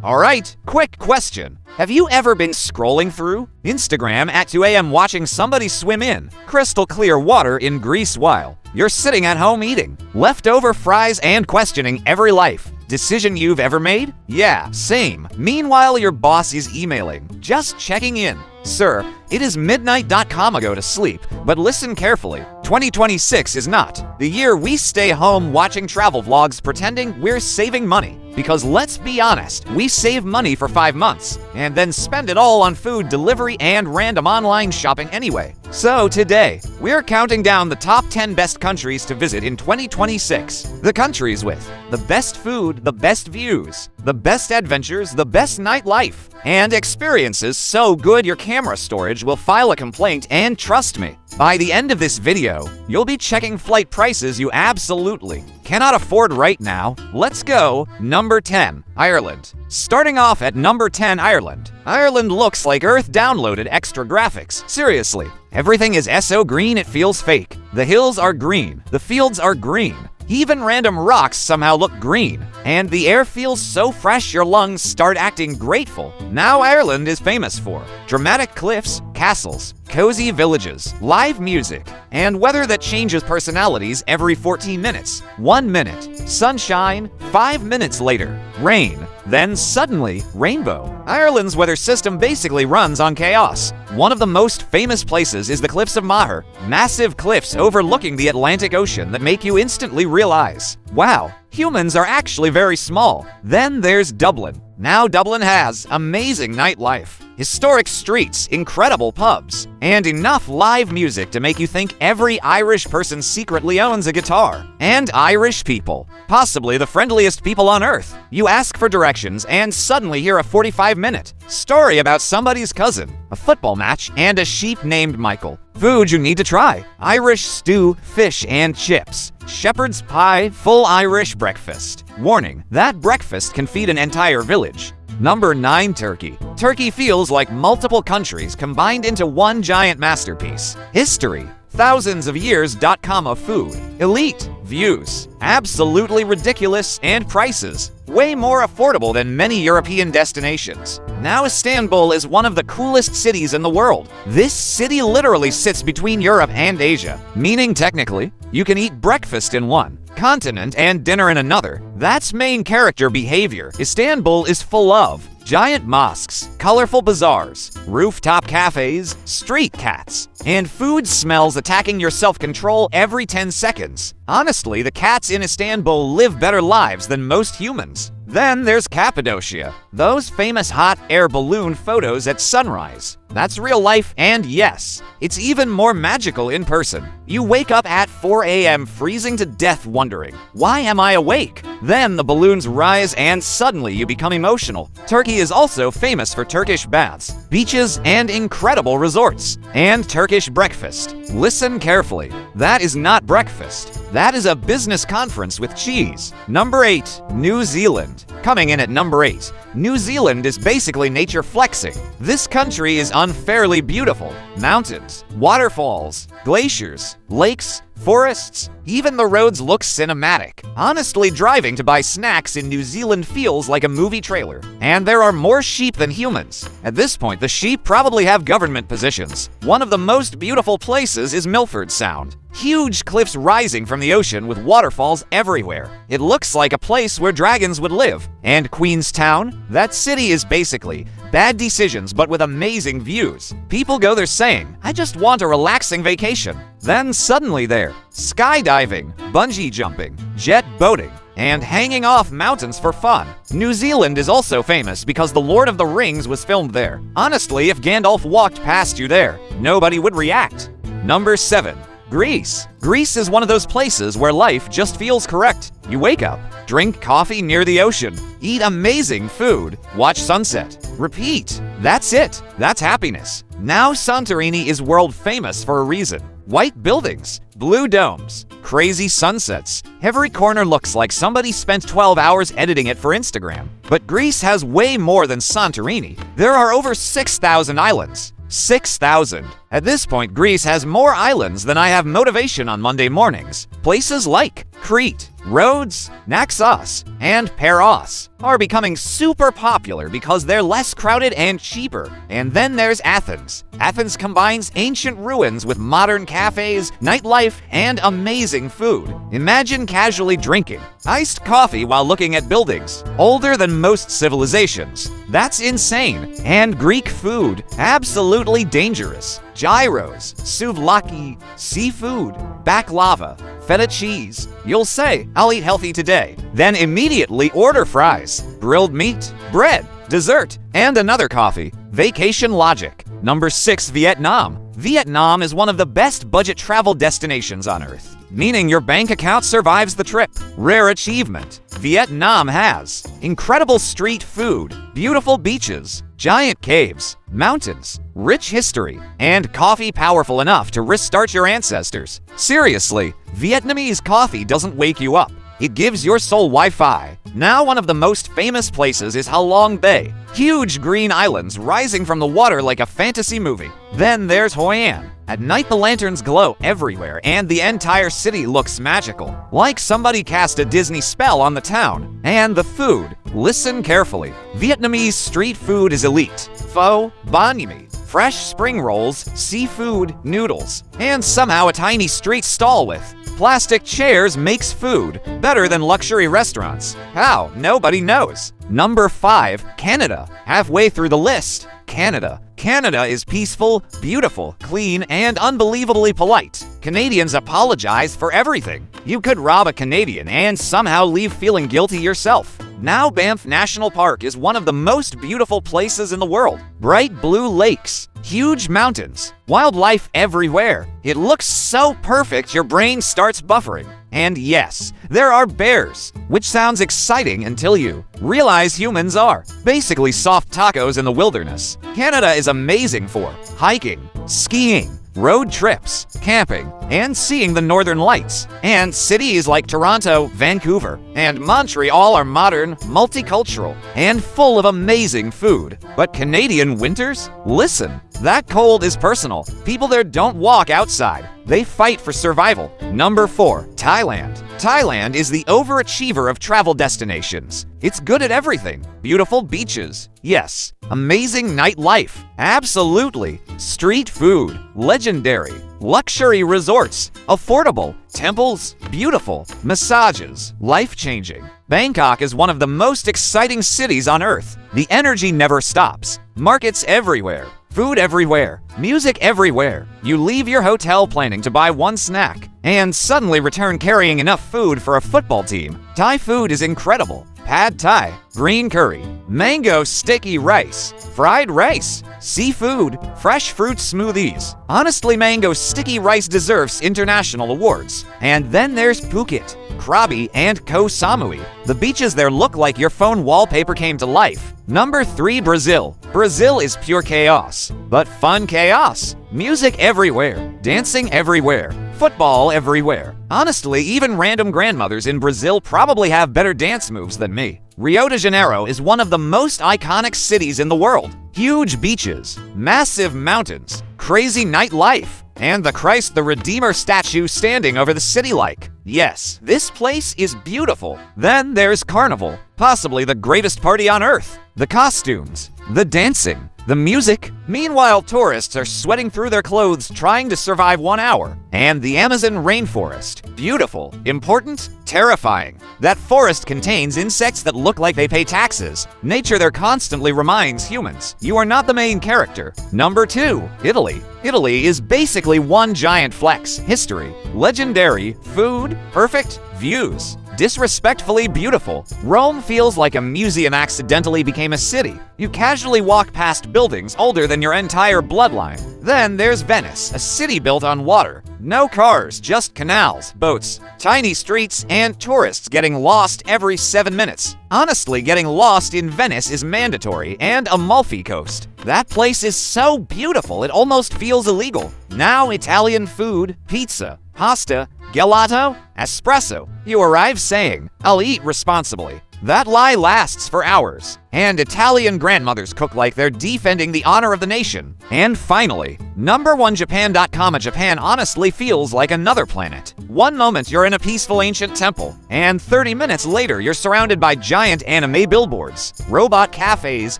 Alright, quick question. Have you ever been scrolling through Instagram at 2 a.m. watching somebody swim in crystal clear water in Greece while you're sitting at home eating leftover fries and questioning every life decision you've ever made? Yeah, same. Meanwhile, your boss is emailing, just checking in. Sir, it is midnight.com go to sleep, but listen carefully. 2026 is not the year we stay home watching travel vlogs pretending we're saving money. Because let's be honest, we save money for 5 months and then spend it all on food delivery and random online shopping anyway. So today, we're counting down the top 10 best countries to visit in 2026. The countries with the best food, the best views, the best adventures, the best nightlife, and experiences so good your camera storage will file a complaint. And trust me, by the end of this video, you'll be checking flight prices you absolutely cannot afford right now. Let's go. Number 10, Ireland. Starting off at number 10, Ireland. Ireland looks like Earth downloaded extra graphics. Seriously, everything is so green it feels fake. The hills are green, the fields are green. Even random rocks somehow look green, and the air feels so fresh your lungs start acting grateful. Now Ireland is famous for dramatic cliffs, castles, cozy villages, live music, and weather that changes personalities every 14 minutes. 1 minute, sunshine, 5 minutes later, rain, then suddenly, rainbow. Ireland's weather system basically runs on chaos. One of the most famous places is the Cliffs of Moher, massive cliffs overlooking the Atlantic Ocean that make you instantly realize, wow, humans are actually very small. Then there's Dublin. Now Dublin has amazing nightlife, historic streets, incredible pubs, and enough live music to make you think every Irish person secretly owns a guitar. And Irish people, possibly the friendliest people on earth. You ask for directions and suddenly hear a 45-minute story about somebody's cousin, a football match, and a sheep named Michael. Food you need to try: Irish stew, fish and chips, shepherd's pie, full Irish breakfast. Warning, that breakfast can feed an entire village. Number 9, Turkey. Turkey feels like multiple countries combined into one giant masterpiece. History, thousands of years. Of food, elite views, absolutely ridiculous, and prices way more affordable than many European destinations. Now Istanbul is one of the coolest cities in the world. This city literally sits between Europe and Asia, meaning technically, you can eat breakfast in one continent and dinner in another. That's main character behavior. Istanbul is full of giant mosques, colorful bazaars, rooftop cafes, street cats, and food smells attacking your self-control every 10 seconds. Honestly, the cats in Istanbul live better lives than most humans. Then there's Cappadocia. Those famous hot air balloon photos at sunrise. That's real life, and yes, it's even more magical in person. You wake up at 4 a.m. freezing to death wondering, why am I awake? Then the balloons rise and suddenly you become emotional. Turkey is also famous for Turkish baths, beaches, and incredible resorts. And Turkish breakfast. Listen carefully. That is not breakfast. That is a business conference with cheese. Number 8, New Zealand. Coming in at number 8, New Zealand is basically nature flexing. This country is unfairly beautiful. Mountains, waterfalls, glaciers, lakes, forests, even the roads look cinematic. Honestly, driving to buy snacks in New Zealand feels like a movie trailer. And there are more sheep than humans. At this point, the sheep probably have government positions. One of the most beautiful places is Milford Sound. Huge cliffs rising from the ocean with waterfalls everywhere. It looks like a place where dragons would live. And Queenstown? That city is basically bad decisions but with amazing views. People go there saying, I just want a relaxing vacation. Then suddenly they're skydiving, bungee jumping, jet boating, and hanging off mountains for fun. New Zealand is also famous because The Lord of the Rings was filmed there. Honestly, if Gandalf walked past you there, nobody would react. Number 7, Greece. Greece is one of those places where life just feels correct. You wake up, drink coffee near the ocean, eat amazing food, watch sunset, repeat. That's it. That's happiness. Now Santorini is world famous for a reason. White buildings, blue domes, crazy sunsets. Every corner looks like somebody spent 12 hours editing it for Instagram. But Greece has way more than Santorini. There are over 6,000 islands. 6,000. At this point, Greece has more islands than I have motivation on Monday mornings. Places like Crete, Rhodes, Naxos, and Paros are becoming super popular because they're less crowded and cheaper. And then there's Athens. Athens combines ancient ruins with modern cafes, nightlife, and amazing food. Imagine casually drinking iced coffee while looking at buildings older than most civilizations. That's insane. And Greek food, absolutely dangerous. Gyros, souvlaki, seafood, baklava, feta cheese. You'll say, I'll eat healthy today. Then immediately order fries, grilled meat, bread, dessert, and another coffee. Vacation logic. Number 6, Vietnam. Vietnam is one of the best budget travel destinations on Earth, meaning your bank account survives the trip. Rare achievement. Vietnam has incredible street food, beautiful beaches, giant caves, mountains, rich history, and coffee powerful enough to restart your ancestors. Seriously, Vietnamese coffee doesn't wake you up. It gives your soul Wi-Fi. Now one of the most famous places is Ha Long Bay. Huge green islands rising from the water like a fantasy movie. Then there's Hoi An. At night the lanterns glow everywhere and the entire city looks magical. Like somebody cast a Disney spell on the town. And the food. Listen carefully. Vietnamese street food is elite. Pho, banh mi, fresh spring rolls, seafood, noodles, and somehow a tiny street stall with plastic chairs makes food better than luxury restaurants. How? Nobody knows. Number 5, Canada. Halfway through the list, Canada. Canada is peaceful, beautiful, clean, and unbelievably polite. Canadians apologize for everything. You could rob a Canadian and somehow leave feeling guilty yourself. Now Banff National Park is one of the most beautiful places in the world. Bright blue lakes, huge mountains, wildlife everywhere. It looks so perfect your brain starts buffering. And yes, there are bears, which sounds exciting until you realize humans are basically soft tacos in the wilderness. Canada is amazing for hiking, skiing, road trips, camping, and seeing the northern lights. And cities like Toronto, Vancouver, and Montreal are modern, multicultural, and full of amazing food. But Canadian winters? Listen, that cold is personal. People there don't walk outside. They fight for survival. Number 4, Thailand. Thailand is the overachiever of travel destinations. It's good at everything. Beautiful beaches. Yes. Amazing nightlife. Absolutely. Street food. Legendary. Luxury resorts. Affordable. Temples. Beautiful. Massages. Life-changing. Bangkok is one of the most exciting cities on Earth. The energy never stops. Markets everywhere. Food everywhere, music everywhere. You leave your hotel planning to buy one snack and suddenly return carrying enough food for a football team. Thai food is incredible. Pad Thai, green curry, mango sticky rice, fried rice, seafood, fresh fruit smoothies. Honestly, mango sticky rice deserves international awards. And then there's Phuket, Krabi, and Koh Samui. The beaches there look like your phone wallpaper came to life. Number 3, Brazil. Brazil is pure chaos, but fun chaos. Music everywhere, dancing everywhere, football everywhere. Honestly, even random grandmothers in Brazil probably have better dance moves than me. Rio de Janeiro is one of the most iconic cities in the world. Huge beaches, massive mountains, crazy nightlife, and the Christ the Redeemer statue standing over the city like. Yes, this place is beautiful. Then there's Carnival, possibly the greatest party on earth. The costumes, the dancing, the music. Meanwhile, tourists are sweating through their clothes trying to survive 1 hour. And the Amazon rainforest. Beautiful, important, terrifying. That forest contains insects that look like they pay taxes. Nature there constantly reminds humans, you are not the main character. Number 2, Italy. Italy is basically one giant flex. History, legendary, food, perfect, views. Disrespectfully beautiful. Rome feels like a museum accidentally became a city. You casually walk past buildings older than your entire bloodline. Then there's Venice, a city built on water. No cars, just canals, boats, tiny streets, and tourists getting lost every 7 minutes. Honestly, getting lost in Venice is mandatory, and Amalfi Coast. That place is so beautiful it almost feels illegal. Now Italian food, pizza, pasta, gelato, espresso. You arrive saying, I'll eat responsibly. That lie lasts for hours. And Italian grandmothers cook like they're defending the honor of the nation. And finally, number1japan.com. Japan honestly feels like another planet. One moment you're in a peaceful ancient temple, and 30 minutes later you're surrounded by giant anime billboards, robot cafes,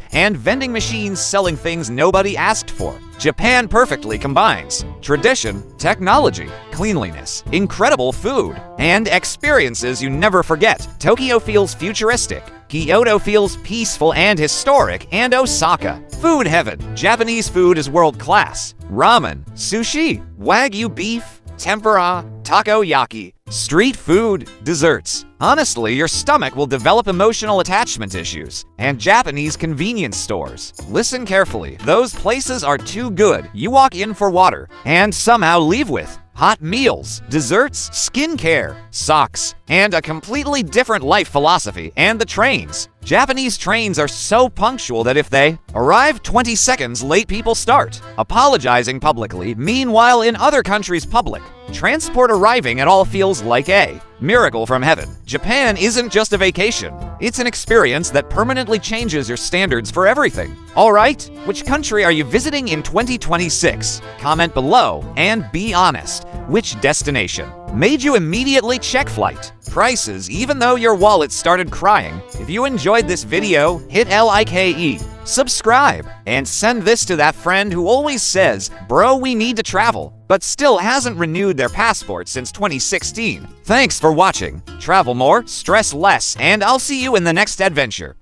and vending machines selling things nobody asked for. Japan perfectly combines tradition, technology, cleanliness, incredible food, and experiences you never forget. Tokyo feels futuristic, Kyoto feels peaceful and historic, and Osaka, food heaven. Japanese food is world-class. Ramen, sushi, wagyu beef, tempura, takoyaki, street food, desserts. Honestly, your stomach will develop emotional attachment issues. And Japanese convenience stores. Listen carefully. Those places are too good. You walk in for water and somehow leave with hot meals, desserts, skincare, socks, and a completely different life philosophy. And the trains. Japanese trains are so punctual that if they arrive 20 seconds late, people start apologizing publicly. Meanwhile, in other countries' public transport arriving at all feels like a miracle from heaven. Japan isn't just a vacation. It's an experience that permanently changes your standards for everything. All right, which country are you visiting in 2026? Comment below and be honest. Which destination made you immediately check flight prices even though your wallet started crying? If you enjoyed this video, hit like, subscribe, and send this to that friend who always says, bro, we need to travel, but still hasn't renewed their passport since 2016. Thanks for watching. Travel more, stress less, and I'll see you in the next adventure.